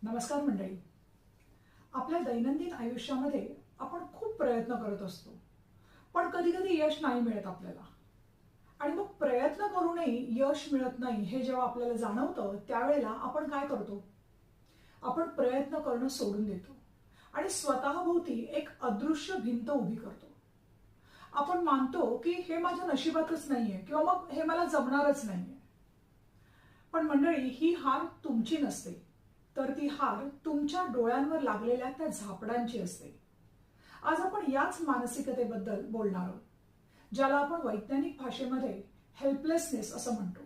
नमस्कार मंडळी. आपल्या दैनंदिन आयुष्यामध्ये आपण खूप प्रयत्न करत असतो, पण कधी कधी यश नाही मिळत आपल्याला. आणि मग प्रयत्न करूनही यश मिळत नाही हे जेव्हा आपल्याला जाणवतं त्यावेळेला आपण काय करतो? आपण प्रयत्न करणं सोडून देतो आणि स्वतःभोवती एक अदृश्य भिंत उभी करतो. आपण मानतो की हे माझ्या नशिबातच नाहीये किंवा मग हे मला जमणारच नाहीये. पण मंडळी, ही हार तुमची नसते, तर ती हार तुमच्या डोळ्यांवर लागलेल्या त्या झापडांची असते. आज आपण याच मानसिकतेबद्दल बोलणार आहोत, ज्याला आपण वैज्ञानिक भाषेमध्ये हेल्पलेसनेस असं म्हणतो.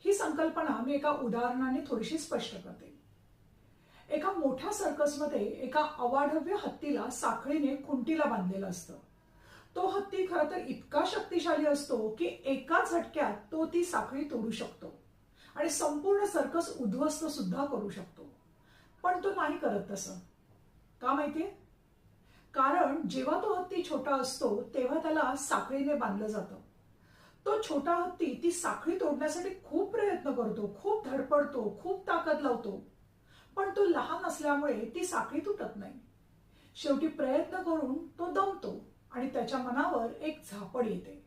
ही संकल्पना मी एका उदाहरणाने थोडीशी स्पष्ट करते. एका मोठ्या सर्कसमध्ये एका अवाढव्य हत्तीला साखळीने खुंटीला बांधलेलं असतं. तो हत्ती खरं तर इतका शक्तिशाली असतो की एका झटक्यात तो ती साखळी तोडू शकतो आणि संपूर्ण सर्कस उद्ध्वस्त सुद्धा करू शकतो. पण तो नाही करत तसं. का माहितीये? कारण जेव्हा तो हत्ती छोटा असतो तेव्हा त्याला साखळीने बांधलं जातं. तो छोटा हत्ती ती साखळी तोडण्यासाठी खूप प्रयत्न करतो, खूप धडपडतो, खूप ताकद लावतो. पण तो लहान असल्यामुळे ती साखळी तुटत नाही. शेवटी प्रयत्न करून तो दमतो आणि त्याच्या मनावर एक झापड येते.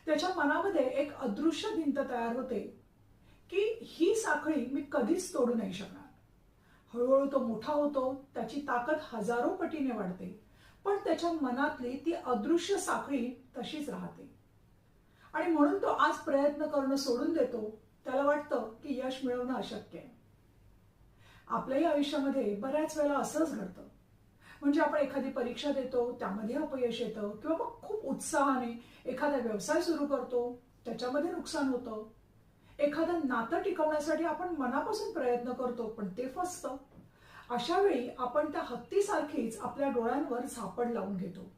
त्याच्या मनामध्ये एक अदृश्य भिंत तयार होते की ही साखळी मी कधीच तोडू नाही शकणार. हळूहळू तो मोठा होतो, त्याची ताकद हजारो पटीने वाढते, पण त्याच्या मनातली ती अदृश्य साखळी तशीच राहते. आणि म्हणून तो आज प्रयत्न करणं सोडून देतो. त्याला वाटतं की यश मिळवणं अशक्य आहे. आपल्याही आयुष्यामध्ये बऱ्याच वेळेला असंच घडतं. म्हणजे आपण एखादी परीक्षा देतो, त्यामध्ये अपयश येतं, किंवा मग खूप उत्साहाने एखादा व्यवसाय सुरू करतो, त्याच्यामध्ये नुकसान होतं. एखादं नातं टिकवण्यासाठी आपण मनापासून प्रयत्न करतो, पण ते फसतं. अशा वेळी आपण त्या हत्तीसारखीच आपल्या डोळ्यांवर झापड लावून घेतो.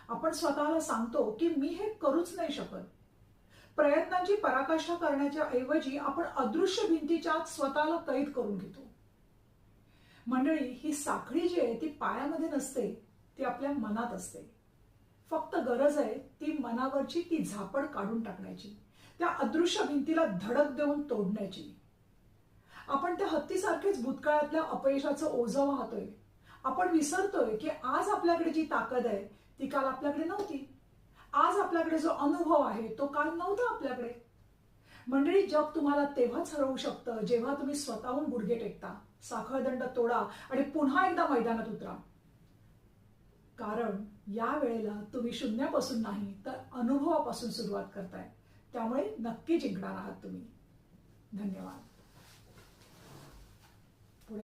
आपण स्वतःला सांगतो की मी हे करूच नाही शकत. प्रयत्नांची पराकाष्ठा करण्याच्या ऐवजी आपण अदृश्य भिंतीच्या आत स्वतःला कैद करून घेतो. मंडळी, ही साखळी जी आहे ती पायामध्ये नसते, ती आपल्या मनात असते. फक्त गरज आहे ती मनावरची ती झापड काढून टाकण्याची, त्या अदृश्य भिंतीला धडक देऊन तोडण्याची. आपण त्या हत्तीसारखेच भूतकाळातल्या अपयशाचं ओझं वाहतोय. आपण विसरतोय की आज आपल्याकडे जी ताकद आहे ती काल आपल्याकडे नव्हती. आज आपल्याकडे जो अनुभव आहे तो काल नव्हता आपल्याकडे. मंडळी, जग तुम्हाला तेव्हाच हरवू शकतं जेव्हा तुम्ही स्वतःहून गुडघे टेकता, साखळदंड तोडा आणि पुन्हा एकदा मैदानात उतरा. कारण या वेळेला तुम्ही शून्यापासून नाही तर अनुभवापासून सुरुवात करताय. त्यामुळे नक्की जिंकणार आहात तुम्ही. धन्यवाद.